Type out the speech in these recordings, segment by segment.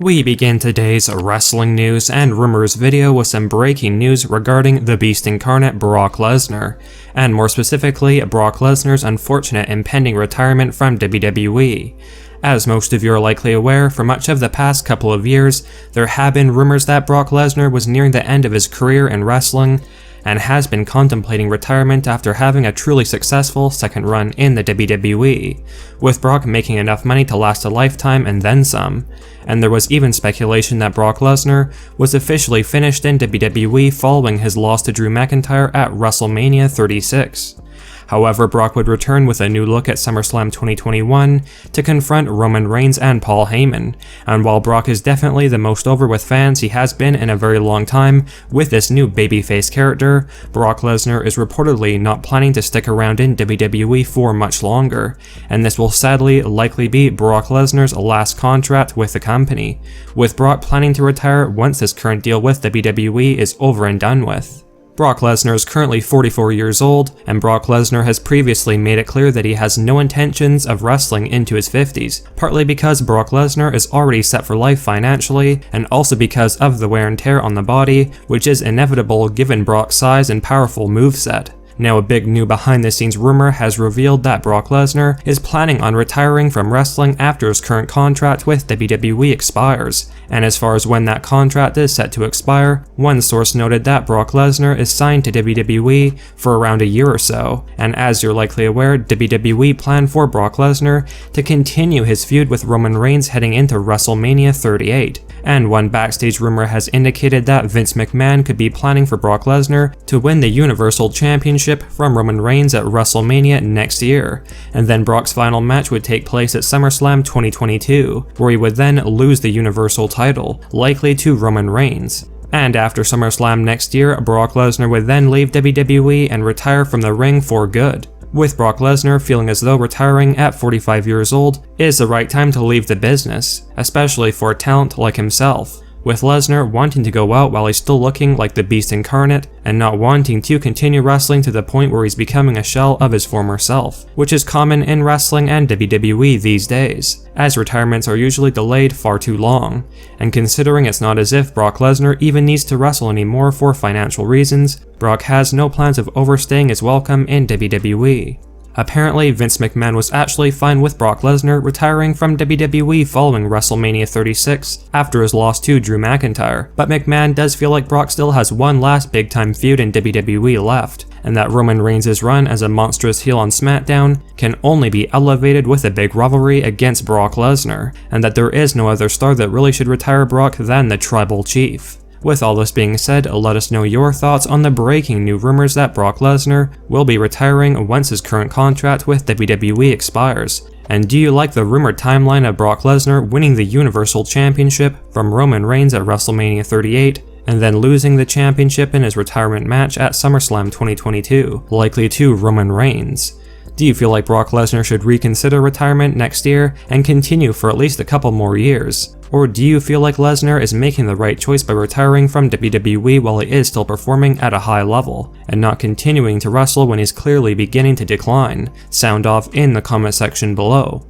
We begin today's wrestling news and rumors video with some breaking news regarding the Beast Incarnate Brock Lesnar, and more specifically, Brock Lesnar's unfortunate impending retirement from WWE. As most of you are likely aware, for much of the past couple of years, there have been rumors that Brock Lesnar was nearing the end of his career in wrestling, and has been contemplating retirement after having a truly successful second run in the WWE, with Brock making enough money to last a lifetime and then some. And there was even speculation that Brock Lesnar was officially finished in WWE following his loss to Drew McIntyre at WrestleMania 36. However, Brock would return with a new look at SummerSlam 2021 to confront Roman Reigns and Paul Heyman, and while Brock is definitely the most over with fans he has been in a very long time with this new babyface character, Brock Lesnar is reportedly not planning to stick around in WWE for much longer, and this will sadly likely be Brock Lesnar's last contract with the company, with Brock planning to retire once his current deal with WWE is over and done with. Brock Lesnar is currently 44 years old, and Brock Lesnar has previously made it clear that he has no intentions of wrestling into his 50s, partly because Brock Lesnar is already set for life financially, and also because of the wear and tear on the body, which is inevitable given Brock's size and powerful moveset. Now, a big new behind-the-scenes rumor has revealed that Brock Lesnar is planning on retiring from wrestling after his current contract with WWE expires, and as far as when that contract is set to expire, one source noted that Brock Lesnar is signed to WWE for around a year or so, and as you're likely aware, WWE planned for Brock Lesnar to continue his feud with Roman Reigns heading into WrestleMania 38. And one backstage rumor has indicated that Vince McMahon could be planning for Brock Lesnar to win the Universal Championship from Roman Reigns at WrestleMania next year, and then Brock's final match would take place at SummerSlam 2022, where he would then lose the Universal title, likely to Roman Reigns. And after SummerSlam next year, Brock Lesnar would then leave WWE and retire from the ring for good, with Brock Lesnar feeling as though retiring at 45 years old is the right time to leave the business, especially for a talent like himself, with Lesnar wanting to go out while he's still looking like the Beast Incarnate and not wanting to continue wrestling to the point where he's becoming a shell of his former self, which is common in wrestling and WWE these days, as retirements are usually delayed far too long, and considering it's not as if Brock Lesnar even needs to wrestle anymore for financial reasons, Brock has no plans of overstaying his welcome in WWE. Apparently, Vince McMahon was actually fine with Brock Lesnar retiring from WWE following WrestleMania 36 after his loss to Drew McIntyre, but McMahon does feel like Brock still has one last big-time feud in WWE left, and that Roman Reigns' run as a monstrous heel on SmackDown can only be elevated with a big rivalry against Brock Lesnar, and that there is no other star that really should retire Brock than the Tribal Chief. With all this being said, let us know your thoughts on the breaking new rumors that Brock Lesnar will be retiring once his current contract with WWE expires. And do you like the rumored timeline of Brock Lesnar winning the Universal Championship from Roman Reigns at WrestleMania 38, and then losing the championship in his retirement match at SummerSlam 2022, likely to Roman Reigns? Do you feel like Brock Lesnar should reconsider retirement next year and continue for at least a couple more years? Or do you feel like Lesnar is making the right choice by retiring from WWE while he is still performing at a high level, and not continuing to wrestle when he's clearly beginning to decline? Sound off in the comment section below.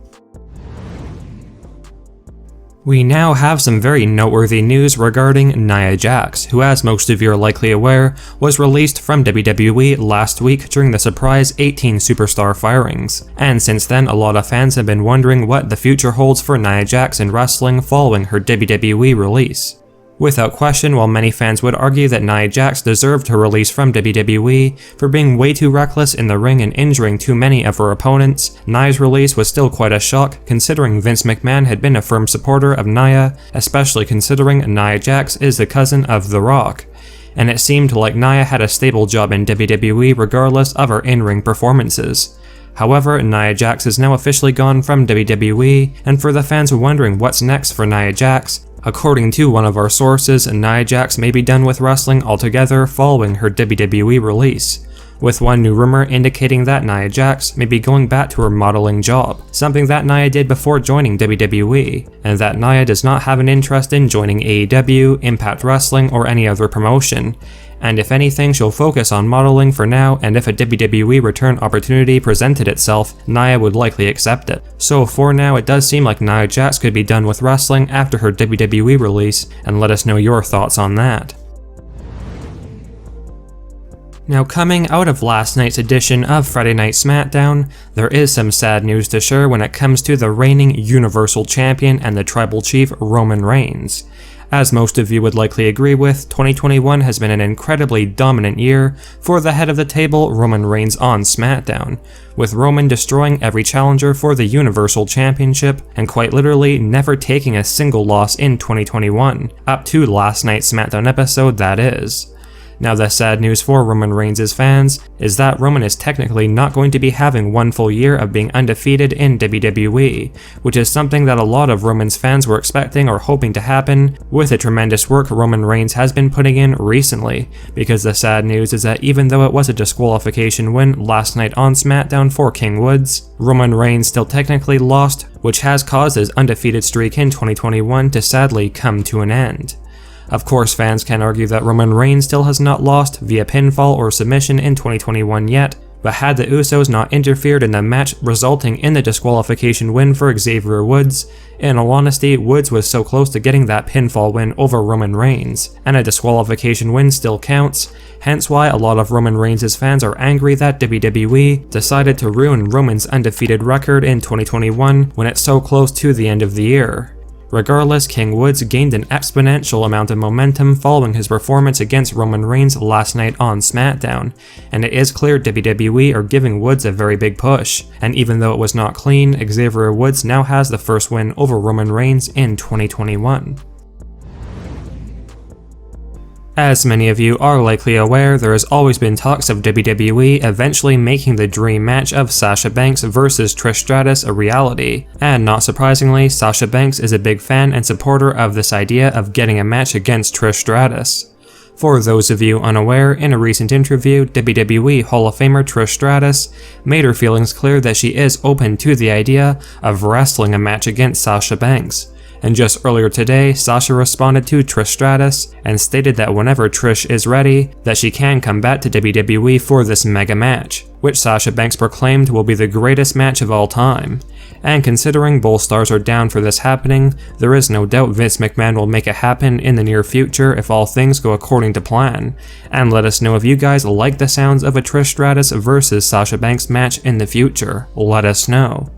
We now have some very noteworthy news regarding Nia Jax, who, as most of you are likely aware, was released from WWE last week during the surprise 18 superstar firings. And since then, a lot of fans have been wondering what the future holds for Nia Jax in wrestling following her WWE release. Without question, while many fans would argue that Nia Jax deserved her release from WWE for being way too reckless in the ring and injuring too many of her opponents, Nia's release was still quite a shock considering Vince McMahon had been a firm supporter of Nia, especially considering Nia Jax is the cousin of The Rock. And it seemed like Nia had a stable job in WWE regardless of her in-ring performances. However, Nia Jax is now officially gone from WWE, and for the fans wondering what's next for Nia Jax, according to one of our sources, Nia Jax may be done with wrestling altogether following her WWE release, with one new rumor indicating that Nia Jax may be going back to her modeling job, something that Nia did before joining WWE, and that Nia does not have an interest in joining AEW, Impact Wrestling, or any other promotion, and if anything, she'll focus on modeling for now, and if a WWE return opportunity presented itself, Nia would likely accept it. So for now, it does seem like Nia Jax could be done with wrestling after her WWE release, and let us know your thoughts on that. Now, coming out of last night's edition of Friday Night SmackDown, there is some sad news to share when it comes to the reigning Universal Champion and the Tribal Chief Roman Reigns. As most of you would likely agree with, 2021 has been an incredibly dominant year for the head of the table, Roman Reigns, on SmackDown, with Roman destroying every challenger for the Universal Championship and quite literally never taking a single loss in 2021, up to last night's SmackDown episode, that is. Now, the sad news for Roman Reigns' fans is that Roman is technically not going to be having one full year of being undefeated in WWE, which is something that a lot of Roman's fans were expecting or hoping to happen with the tremendous work Roman Reigns has been putting in recently, because the sad news is that even though it was a disqualification win last night on SmackDown for King Woods, Roman Reigns still technically lost, which has caused his undefeated streak in 2021 to sadly come to an end. Of course, fans can argue that Roman Reigns still has not lost via pinfall or submission in 2021 yet, but had the Usos not interfered in the match resulting in the disqualification win for Xavier Woods, in all honesty, Woods was so close to getting that pinfall win over Roman Reigns, and a disqualification win still counts, hence why a lot of Roman Reigns' fans are angry that WWE decided to ruin Roman's undefeated record in 2021 when it's so close to the end of the year. Regardless, King Woods gained an exponential amount of momentum following his performance against Roman Reigns last night on SmackDown, and it is clear WWE are giving Woods a very big push, and even though it was not clean, Xavier Woods now has the first win over Roman Reigns in 2021. As many of you are likely aware, there has always been talks of WWE eventually making the dream match of Sasha Banks versus Trish Stratus a reality, and not surprisingly, Sasha Banks is a big fan and supporter of this idea of getting a match against Trish Stratus. For those of you unaware, in a recent interview, WWE Hall of Famer Trish Stratus made her feelings clear that she is open to the idea of wrestling a match against Sasha Banks. And just earlier today, Sasha responded to Trish Stratus and stated that whenever Trish is ready, that she can come back to WWE for this mega match, which Sasha Banks proclaimed will be the greatest match of all time. And considering both stars are down for this happening, there is no doubt Vince McMahon will make it happen in the near future if all things go according to plan. And let us know if you guys like the sounds of a Trish Stratus versus Sasha Banks match in the future. Let us know.